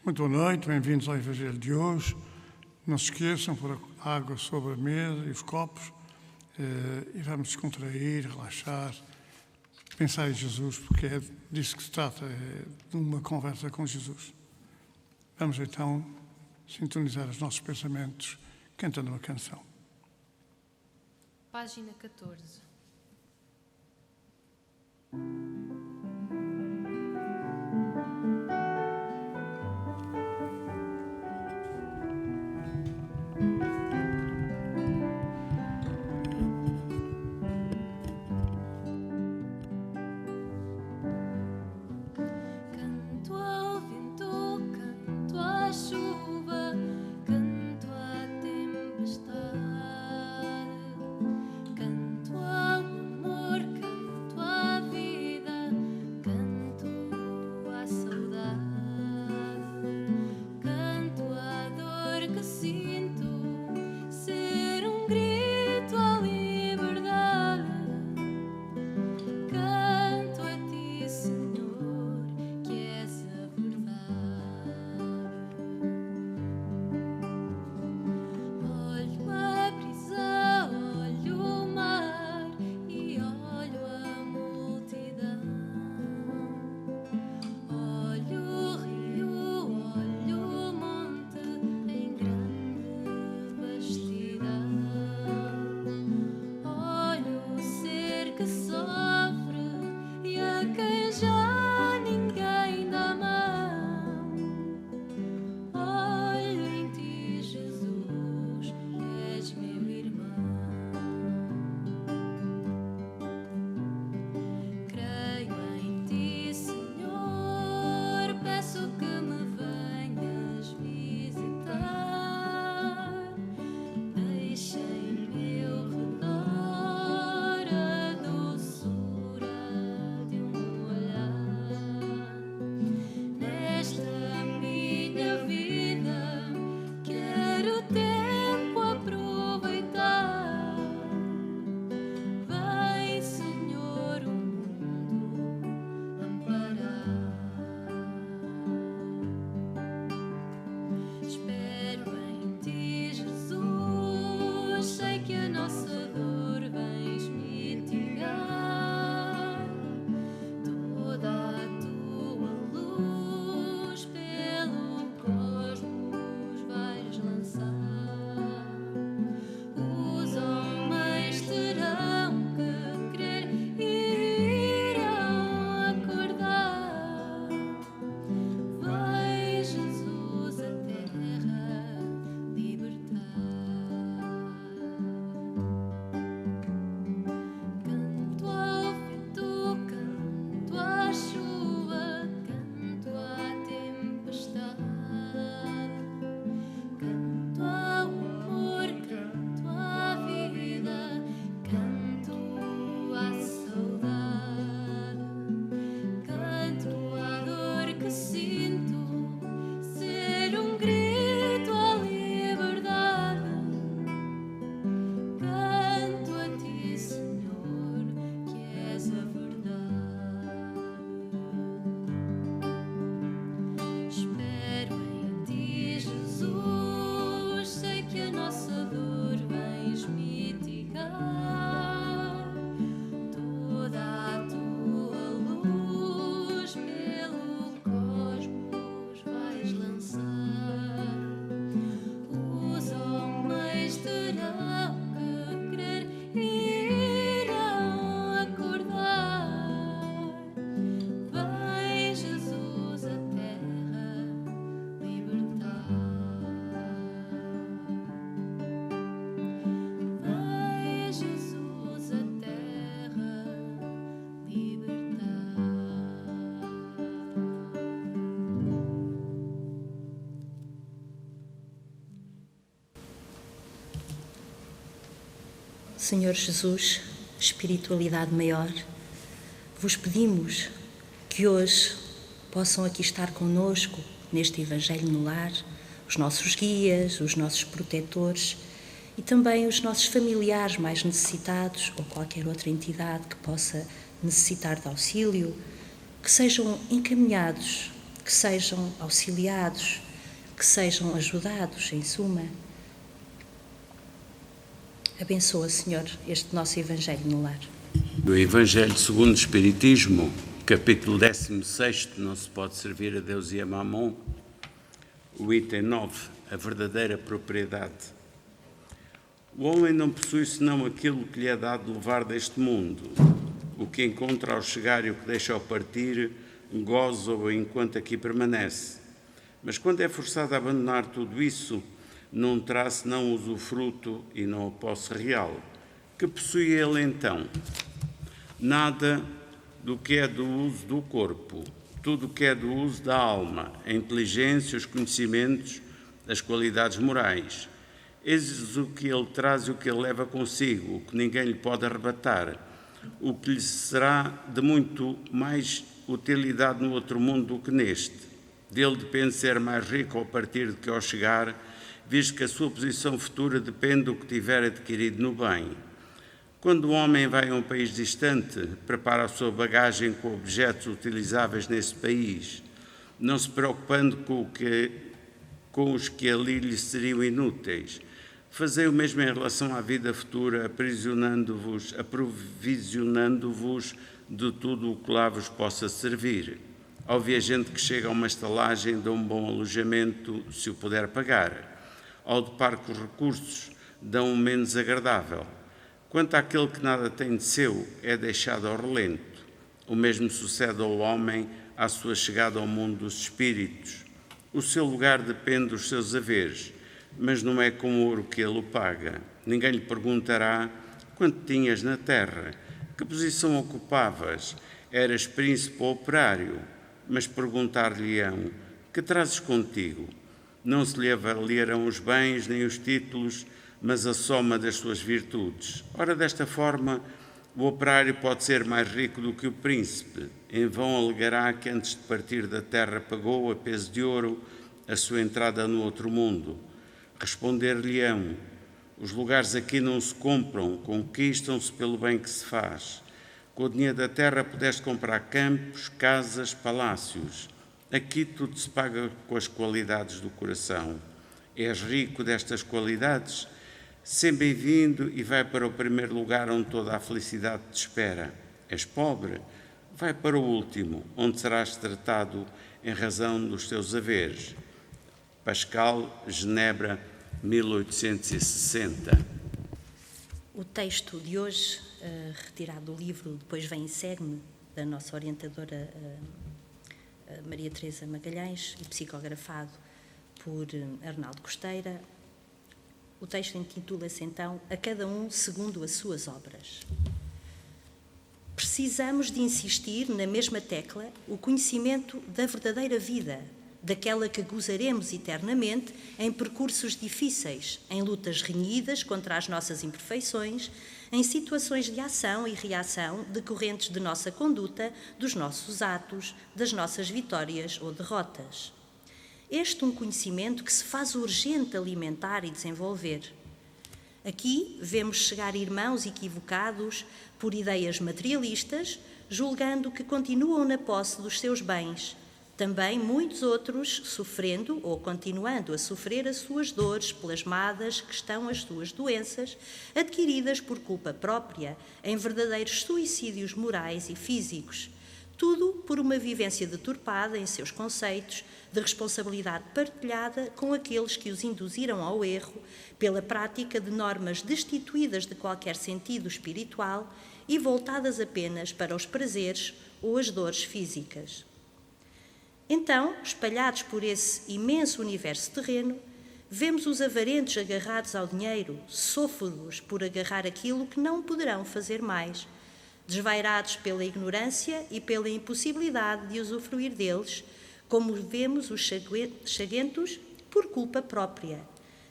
Muito boa noite, bem-vindos ao Evangelho de hoje. Não se esqueçam, pôr a água sobre a mesa e os copos e vamos descontrair, relaxar, pensar em Jesus, porque é disso que se trata, de uma conversa com Jesus. Vamos então sintonizar os nossos pensamentos cantando uma canção. Página 14. Senhor Jesus, espiritualidade maior, vos pedimos que hoje possam aqui estar conosco neste Evangelho no Lar, os nossos guias, os nossos protetores e também os nossos familiares mais necessitados ou qualquer outra entidade que possa necessitar de auxílio, que sejam encaminhados que sejam auxiliados, que sejam ajudados, em suma. Abençoa, Senhor, este nosso Evangelho no lar. No Evangelho segundo o Espiritismo, capítulo 16, não se pode servir a Deus e a Mamon, o item 9, a verdadeira propriedade. O homem não possui senão aquilo que lhe é dado levar deste mundo. O que encontra ao chegar e o que deixa ao partir, goza-o enquanto aqui permanece. Mas quando é forçado a abandonar tudo isso, não terá senão o usufruto e não a posse real. Que possui ele então? Nada do que é do uso do corpo, tudo o que é do uso da alma, a inteligência, os conhecimentos, as qualidades morais. Eis o que ele traz e o que ele leva consigo, o que ninguém lhe pode arrebatar, o que lhe será de muito mais utilidade no outro mundo do que neste. Dele depende ser mais rico ao partir do que ao chegar, visto que a sua posição futura depende do que tiver adquirido no bem. Quando o homem vai a um país distante, prepara a sua bagagem com objetos utilizáveis nesse país, não se preocupando com os que ali lhe seriam inúteis. Fazei o mesmo em relação à vida futura, aprovisionando-vos de tudo o que lá vos possa servir. Ao viajante que chega a uma estalagem, dá um bom alojamento, se o puder pagar. Ao depar com os recursos, dão um menos agradável. Quanto àquele que nada tem de seu, é deixado ao relento. O mesmo sucede ao homem à sua chegada ao mundo dos espíritos. O seu lugar depende dos seus haveres, mas não é com ouro que ele o paga. Ninguém lhe perguntará quanto tinhas na terra, que posição ocupavas, eras príncipe ou operário, mas perguntar-lhe-ão, que trazes contigo? Não se lhe avaliarão os bens nem os títulos, mas a soma das suas virtudes. Ora, desta forma, o operário pode ser mais rico do que o príncipe. Em vão alegará que antes de partir da terra pagou a peso de ouro a sua entrada no outro mundo. Responder-lhe-ão, os lugares aqui não se compram, conquistam-se pelo bem que se faz. Com o dinheiro da terra pudeste comprar campos, casas, palácios. Aqui tudo se paga com as qualidades do coração. És rico destas qualidades? Sê bem-vindo e vai para o primeiro lugar onde toda a felicidade te espera. És pobre? Vai para o último, onde serás tratado em razão dos teus haveres. Pascal, Genebra, 1860. O texto de hoje, retirado do livro Depois Vem e Segue-me, da nossa orientadora Maria Teresa Magalhães e psicografado por Arnaldo Costeira. O texto intitula-se então A cada um segundo as suas obras. Precisamos de insistir na mesma tecla o conhecimento da verdadeira vida, daquela que gozaremos eternamente em percursos difíceis, em lutas renhidas contra as nossas imperfeições, em situações de ação e reação decorrentes de nossa conduta, dos nossos atos, das nossas vitórias ou derrotas. Este um conhecimento que se faz urgente alimentar e desenvolver. Aqui vemos chegar irmãos equivocados por ideias materialistas, julgando que continuam na posse dos seus bens. Também muitos outros sofrendo ou continuando a sofrer as suas dores plasmadas que estão as suas doenças, adquiridas por culpa própria, em verdadeiros suicídios morais e físicos. Tudo por uma vivência deturpada em seus conceitos, de responsabilidade partilhada com aqueles que os induziram ao erro, pela prática de normas destituídas de qualquer sentido espiritual e voltadas apenas para os prazeres ou as dores físicas. Então, espalhados por esse imenso universo terreno, vemos os avarentos agarrados ao dinheiro, sôfregos por agarrar aquilo que não poderão fazer mais, desvairados pela ignorância e pela impossibilidade de usufruir deles, como vemos os chaguentos por culpa própria,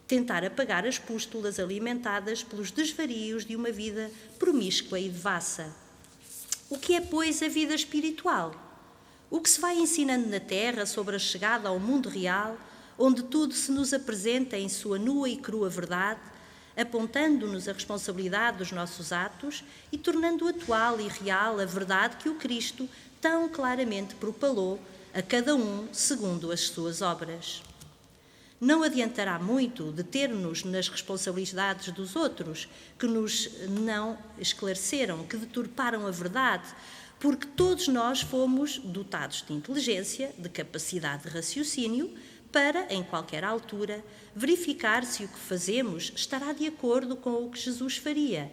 tentar apagar as pústulas alimentadas pelos desvarios de uma vida promíscua e devassa. O que é, pois, a vida espiritual? O que se vai ensinando na Terra sobre a chegada ao mundo real, onde tudo se nos apresenta em sua nua e crua verdade, apontando-nos a responsabilidade dos nossos atos e tornando atual e real a verdade que o Cristo tão claramente propalou, a cada um segundo as suas obras. Não adiantará muito deter-nos nas responsabilidades dos outros, que nos não esclareceram, que deturparam a verdade, porque todos nós fomos dotados de inteligência, de capacidade de raciocínio, para, em qualquer altura, verificar se o que fazemos estará de acordo com o que Jesus faria,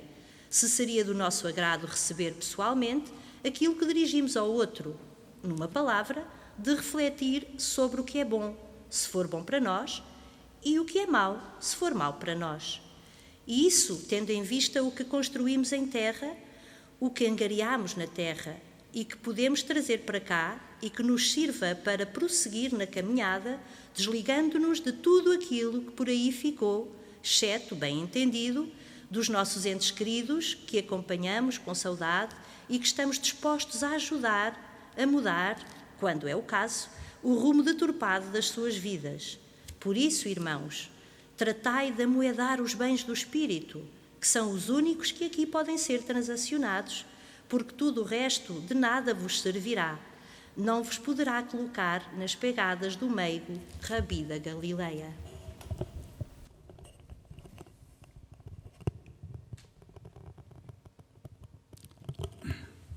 se seria do nosso agrado receber pessoalmente aquilo que dirigimos ao outro, numa palavra, de refletir sobre o que é bom, se for bom para nós, e o que é mau, se for mau para nós. E isso tendo em vista o que construímos em terra, o que angariamos na terra e que podemos trazer para cá e que nos sirva para prosseguir na caminhada, desligando-nos de tudo aquilo que por aí ficou, exceto, bem entendido, dos nossos entes queridos que acompanhamos com saudade e que estamos dispostos a ajudar a mudar, quando é o caso, o rumo deturpado das suas vidas. Por isso, irmãos, tratai de amoedar os bens do Espírito, que são os únicos que aqui podem ser transacionados, porque tudo o resto de nada vos servirá. Não vos poderá colocar nas pegadas do meigo Rabi da Galileia.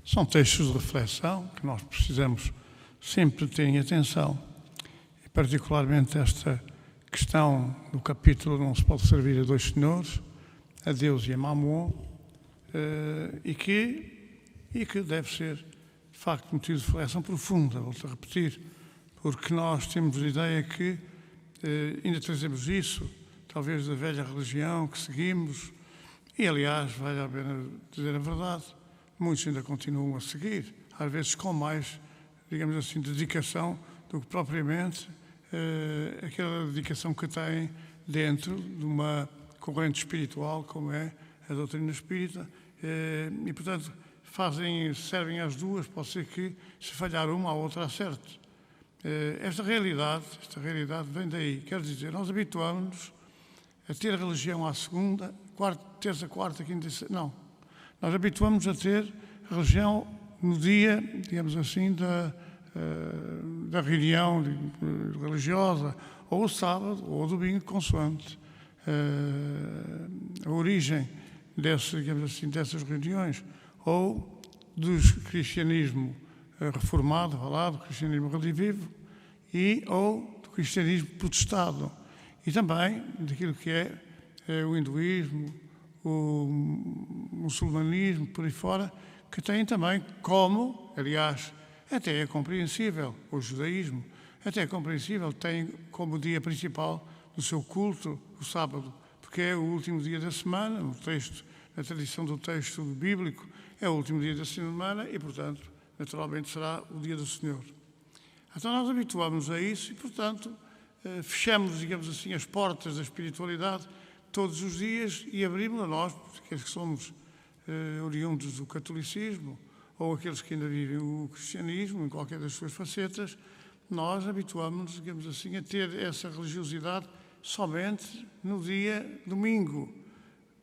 São textos de reflexão que nós precisamos sempre ter em atenção, e particularmente esta questão do capítulo não se pode servir a dois senhores, a Deus e a Mamon, e que deve ser, de facto, motivo de reflexão profunda, volto a repetir, porque nós temos a ideia que ainda trazemos isso, talvez da velha religião que seguimos, e aliás, vale a pena dizer a verdade, muitos ainda continuam a seguir, às vezes com mais, digamos assim, dedicação do que propriamente aquela dedicação que têm dentro de uma corrente espiritual como é a doutrina espírita e, portanto, servem as duas, pode ser que se falhar uma, a outra acerte. Esta realidade vem daí, quer dizer, nós habituamos-nos a ter a religião à segunda, terça, quarta, quinta, não. Nós habituamos a ter a religião no dia, digamos assim, da reunião religiosa, ou o sábado, ou o domingo, consoante a origem digamos assim, dessas reuniões, ou do cristianismo reformado, do cristianismo redivivo, ou do cristianismo protestado, e também daquilo que é o hinduísmo, o muçulmanismo, por aí fora, que têm também como, aliás, até é compreensível, o judaísmo, até é compreensível, tem como dia principal do seu culto o sábado, porque é o último dia da semana, na tradição do texto bíblico, é o último dia da semana e, portanto, naturalmente será o dia do Senhor. Então nós habituamos a isso e, portanto, fechamos, digamos assim, as portas da espiritualidade todos os dias e abrimos a nós, aqueles que somos oriundos do catolicismo ou aqueles que ainda vivem o cristianismo, em qualquer das suas facetas, nós habituamos-nos, digamos assim, a ter essa religiosidade somente no dia domingo,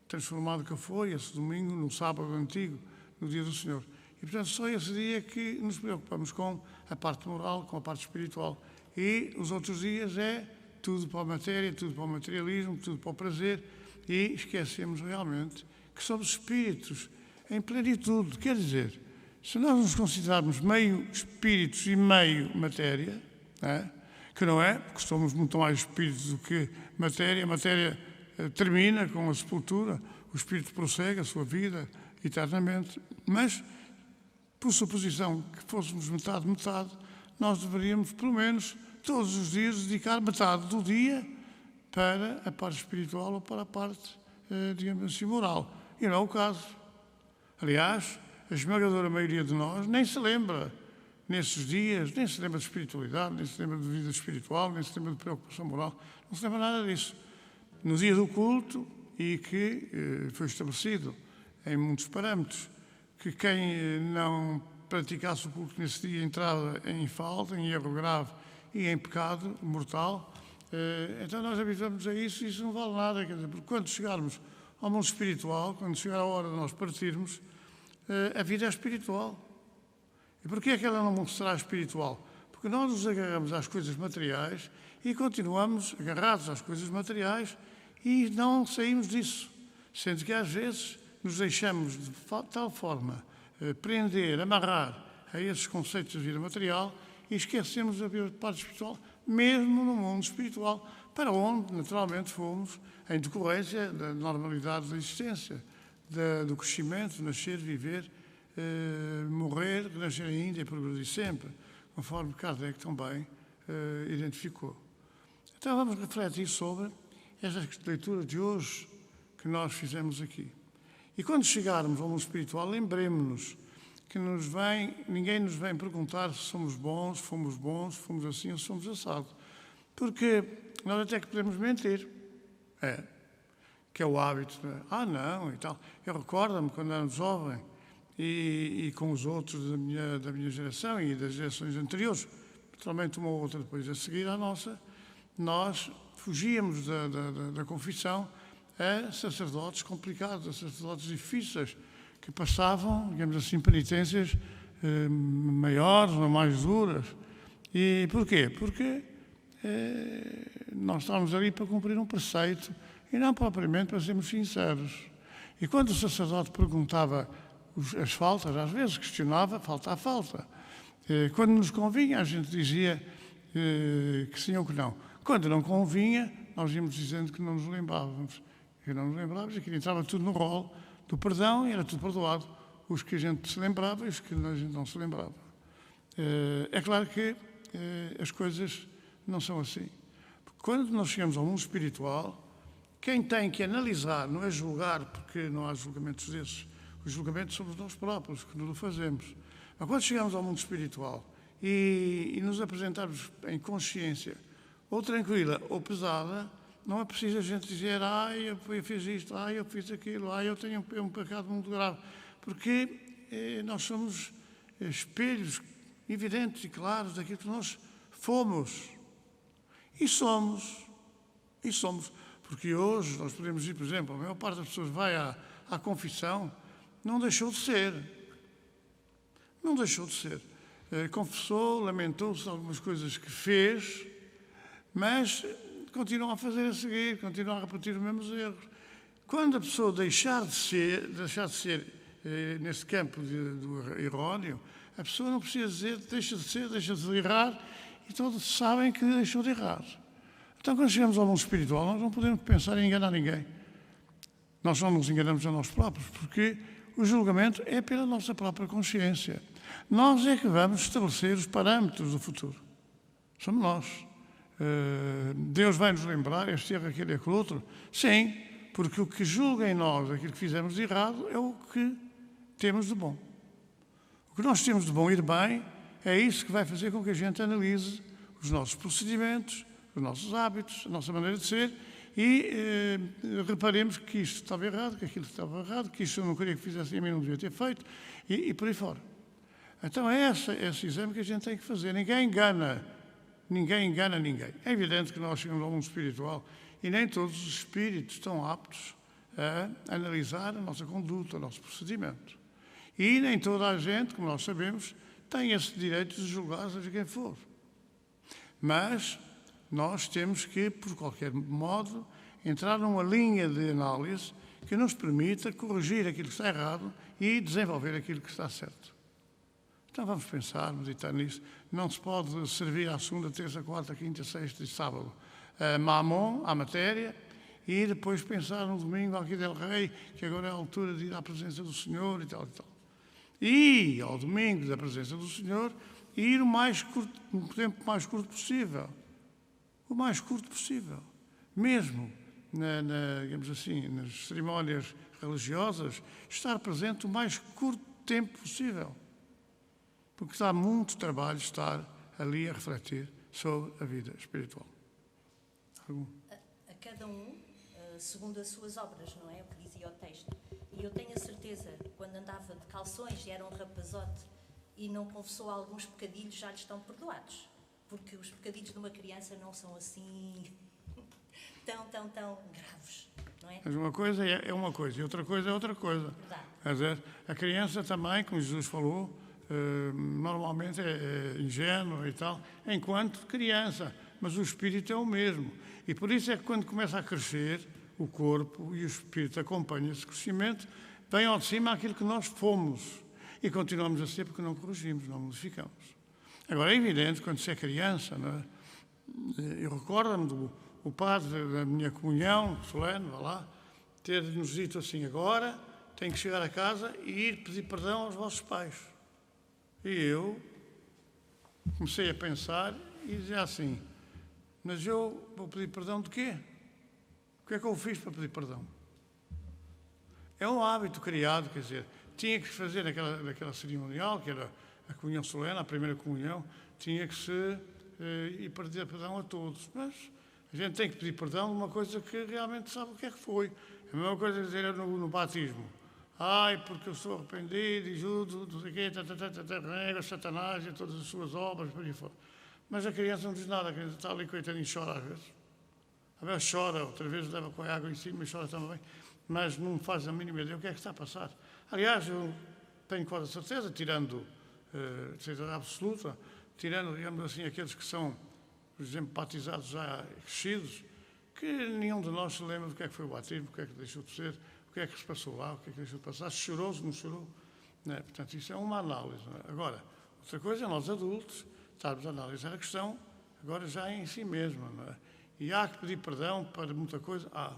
transformado que foi esse domingo no sábado antigo, no dia do Senhor. E, portanto, só esse dia que nos preocupamos com a parte moral, com a parte espiritual. E os outros dias é tudo para a matéria, tudo para o materialismo, tudo para o prazer, e esquecemos realmente que somos espíritos em plenitude. Quer dizer, se nós nos considerarmos meio espíritos e meio matéria, que não é, porque somos muito mais espíritos do que matéria, a matéria termina com a sepultura, o espírito prossegue a sua vida eternamente, mas, por suposição que fôssemos metade, nós deveríamos, pelo menos, todos os dias dedicar metade do dia para a parte espiritual ou para a parte, digamos assim, moral. E não é o caso. Aliás, a esmagadora maioria de nós nem se lembra, nesses dias, nem se lembra de espiritualidade, nem se lembra de vida espiritual, nem se lembra de preocupação moral, não se lembra nada disso. No dia do culto, e que foi estabelecido em muitos parâmetros, que quem não praticasse o culto nesse dia entrava em falta, em erro grave e em pecado mortal. Então nós habituamos a isso e isso não vale nada, quer dizer, porque quando chegarmos ao mundo espiritual, quando chegar a hora de nós partirmos, a vida é espiritual. E porquê é que ela não será espiritual? Porque Porque nós nos agarramos às coisas materiais e continuamos agarrados às coisas materiais e não saímos disso. Sendo que às vezes nos deixamos de tal forma prender, amarrar a esses conceitos da vida material e esquecemos a parte espiritual, mesmo no mundo espiritual, para onde naturalmente fomos em decorrência da normalidade da existência, do crescimento, nascer, viver, morrer, renascer ainda e progredir sempre, conforme Kardec também identificou. Então vamos refletir sobre esta leitura de hoje que nós fizemos aqui. E quando chegarmos ao mundo espiritual, lembremos-nos que ninguém nos vem perguntar se somos bons, se fomos assim ou se somos assado. Porque nós até que podemos mentir. Que é o hábito de, não, e tal. Eu recordo-me quando era jovem e com os outros da minha geração e das gerações anteriores, naturalmente uma ou outra depois a seguir à nossa, nós fugíamos da confissão a sacerdotes complicados, a sacerdotes difíceis, que passavam, digamos assim, penitências maiores ou mais duras. E porquê? Porque nós estávamos ali para cumprir um preceito e não propriamente para sermos sinceros. E quando o sacerdote perguntava as faltas, às vezes questionava falta a falta. Quando nos convinha, a gente dizia que sim ou que não. Quando não convinha, nós íamos dizendo que não nos lembrávamos. E não nos lembrávamos, aquilo entrava tudo no rolo do perdão e era tudo perdoado. Os que a gente se lembrava e os que a gente não se lembrava. É claro que as coisas não são assim. Porque quando nós chegamos ao mundo espiritual, quem tem que analisar, não é julgar, porque não há julgamentos desses. Os julgamentos somos nós próprios que nos o fazemos. Mas quando chegamos ao mundo espiritual e nos apresentarmos em consciência, ou tranquila ou pesada, não é preciso a gente dizer, eu fiz isto, eu fiz aquilo, eu tenho um pecado muito grave. Porque nós somos espelhos evidentes e claros daquilo que nós fomos. E somos. Porque hoje nós podemos ir, por exemplo, a maior parte das pessoas vai à confissão, não deixou de ser. Não deixou de ser. Confessou, lamentou-se de algumas coisas que fez, mas continua a fazer a seguir, continua a repetir os mesmos erros. Quando a pessoa deixar de ser nesse campo do erróneo, a pessoa não precisa dizer deixa de errar, e todos sabem que deixou de errar. Então, quando chegamos ao mundo espiritual, nós não podemos pensar em enganar ninguém. Nós só nos enganamos a nós próprios, porque o julgamento é pela nossa própria consciência. Nós é que vamos estabelecer os parâmetros do futuro. Somos nós. Deus vai nos lembrar este erro, aquele e aquele outro? Sim, porque o que julga em nós aquilo que fizemos de errado é o que temos de bom. O que nós temos de bom e de bem é isso que vai fazer com que a gente analise os nossos procedimentos, os nossos hábitos, a nossa maneira de ser e reparemos que isto estava errado, que aquilo estava errado, que isto eu não queria que fizesse e a mim não devia ter feito e por aí fora. Então é esse exame que a gente tem que fazer. Ninguém engana ninguém. É evidente que nós chegamos ao mundo espiritual e nem todos os espíritos estão aptos a analisar a nossa conduta, o nosso procedimento. E nem toda a gente, como nós sabemos, tem esse direito de julgar seja quem for. Mas nós temos que, por qualquer modo, entrar numa linha de análise que nos permita corrigir aquilo que está errado e desenvolver aquilo que está certo. Então vamos pensar, meditar nisso. Não se pode servir à segunda, terça, quarta, quinta, sexta e sábado mamon, à matéria, e depois pensar no domingo aqui del Rei, que agora é a altura de ir à presença do Senhor e tal e tal. E ao domingo da presença do Senhor, ir no tempo mais curto possível. O mais curto possível. Mesmo, digamos assim, nas cerimónias religiosas, estar presente o mais curto tempo possível. Porque dá muito trabalho estar ali a refletir sobre a vida espiritual. A cada um, segundo as suas obras, não é? O que dizia o texto. E eu tenho a certeza, quando andava de calções e era um rapazote e não confessou alguns pecadilhos, já lhe estão perdoados. Porque os pecadilhos de uma criança não são assim tão graves, não é? Mas uma coisa é uma coisa e outra coisa é outra coisa. Verdade. Quer dizer, a criança também, como Jesus falou, normalmente é ingênua e tal, enquanto criança, mas o espírito é o mesmo. E por isso é que quando começa a crescer, o corpo e o espírito acompanham esse crescimento, vem ao de cima aquilo que nós fomos. E continuamos a ser porque não corrigimos, não modificamos. Agora, é evidente, quando se é criança, não é? Eu recordo-me do padre da minha comunhão solene, vá lá, ter-nos dito assim: agora tem que chegar a casa e ir pedir perdão aos vossos pais. E eu comecei a pensar e dizer assim: mas eu vou pedir perdão de quê? O que é que eu fiz para pedir perdão? É um hábito criado, quer dizer, tinha que se fazer naquela cerimonial, que era a comunhão solene, a primeira comunhão, tinha que se ir pedir perdão a todos. Mas a gente tem que pedir perdão de uma coisa que realmente sabe o que é que foi. É a mesma coisa que dizer no batismo: ai, porque eu sou arrependido e judo, não sei o quê, rega Satanás e todas as suas obras, por aí fora. Mas a criança não diz nada, a criança está ali, coitadinho, chora às vezes. Às vezes chora, outra vez leva com a água em cima e chora também, mas não faz a mínima ideia o que é que está a passar. Aliás, eu tenho quase a certeza, tirando certeza absoluta, tirando, digamos assim, aqueles que são, por exemplo, batizados já crescidos, que nenhum de nós se lembra do que é que foi o batismo, o que é que deixou de ser, o que é que se passou lá, o que é que deixou de passar, se chorou, se não chorou. Não é? Portanto, isso é uma análise. Não é? Agora, outra coisa é nós adultos estarmos a analisar a questão agora já em si mesma. Não é? E há que pedir perdão para muita coisa? Há.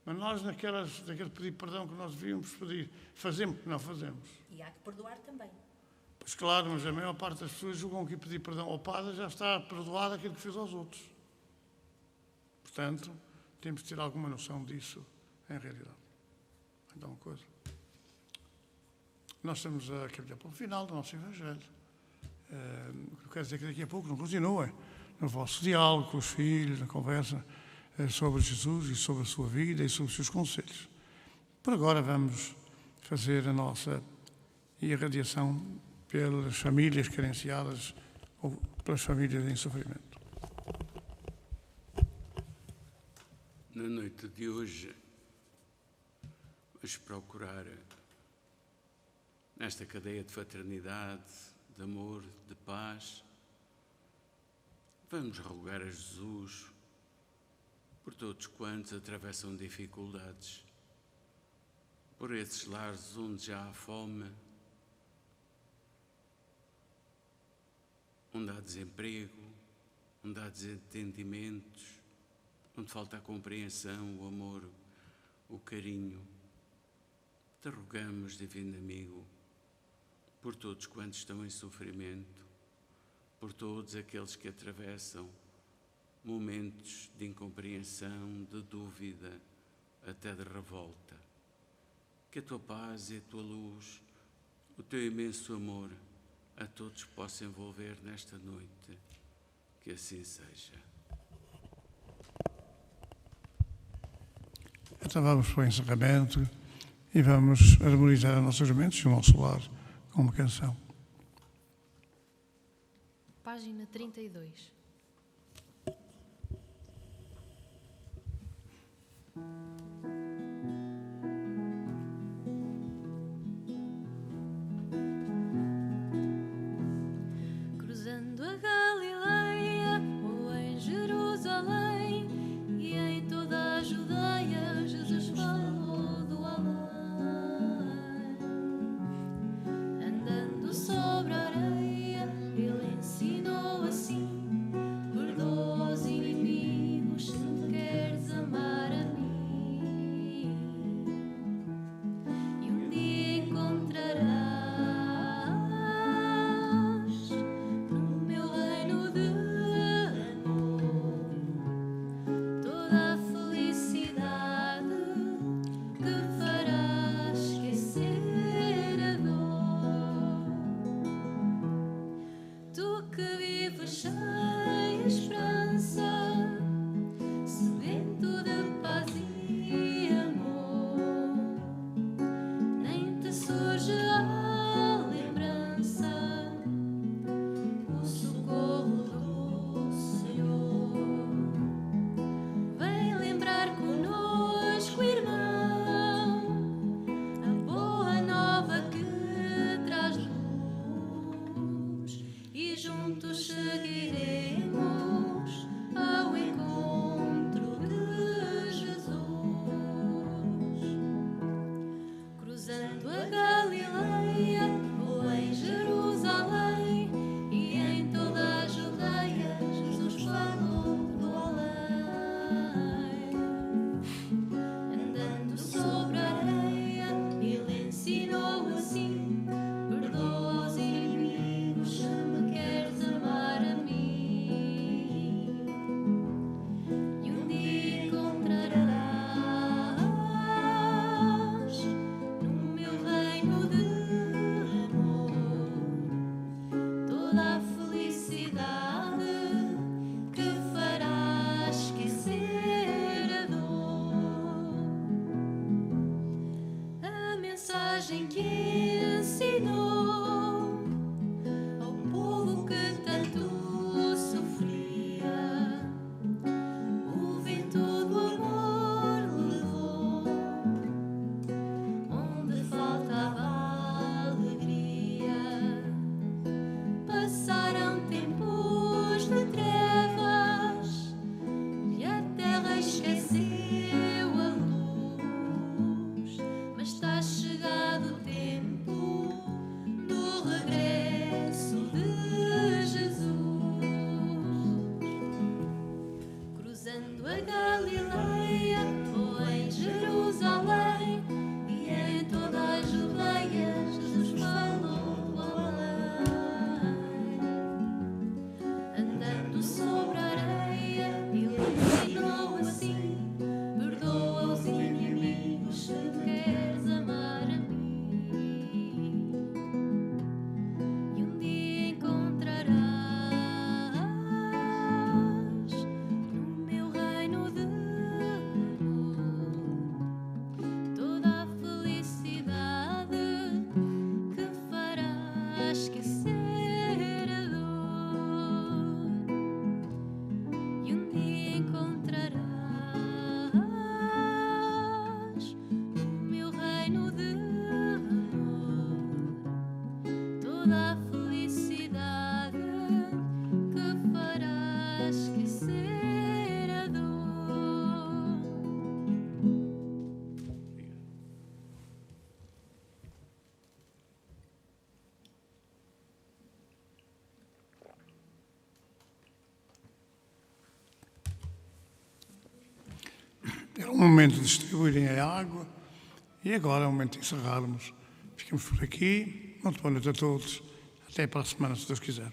Mas nós, daquele pedir perdão que nós devíamos pedir, fazemos que não fazemos. E há que perdoar também. Pois claro, mas a maior parte das pessoas julgam que pedir perdão ao padre já está perdoado aquilo que fez aos outros. Portanto, temos de ter alguma noção disso em realidade. Então, uma coisa. Nós estamos a caminhar para o final do nosso Evangelho. Eu quero dizer que daqui a pouco não continuem no vosso diálogo com os filhos, na conversa sobre Jesus e sobre a sua vida e sobre os seus conselhos. Por agora vamos fazer a nossa irradiação pelas famílias carenciadas ou pelas famílias em sofrimento. Na noite de hoje, vamos procurar, nesta cadeia de fraternidade, de amor, de paz, vamos rogar a Jesus por todos quantos atravessam dificuldades, por esses lares onde já há fome, onde há desemprego, onde há desentendimentos, onde falta a compreensão, o amor, o carinho. Te rogamos, divino amigo, por todos quantos estão em sofrimento, por todos aqueles que atravessam momentos de incompreensão, de dúvida, até de revolta. Que a tua paz e a tua luz, o teu imenso amor, a todos possa envolver nesta noite. Que assim seja. Então vamos para o encerramento e vamos harmonizar as nossas mentes e o nosso lar com uma canção. Página 32. Cruzando a Galileia ou em Jerusalém e em toda a Judeia, Jesus falou do além. Andando sobre a areia, ele ensinou assim: perdoa os inimigos se me queres amar a mim. toda a felicidade que fará esquecer a dor. Era um momento de distribuírem a água e agora é o momento de encerrarmos. Ficamos por aqui. Muito boa noite a todos. Até para a semana, se Deus quiser.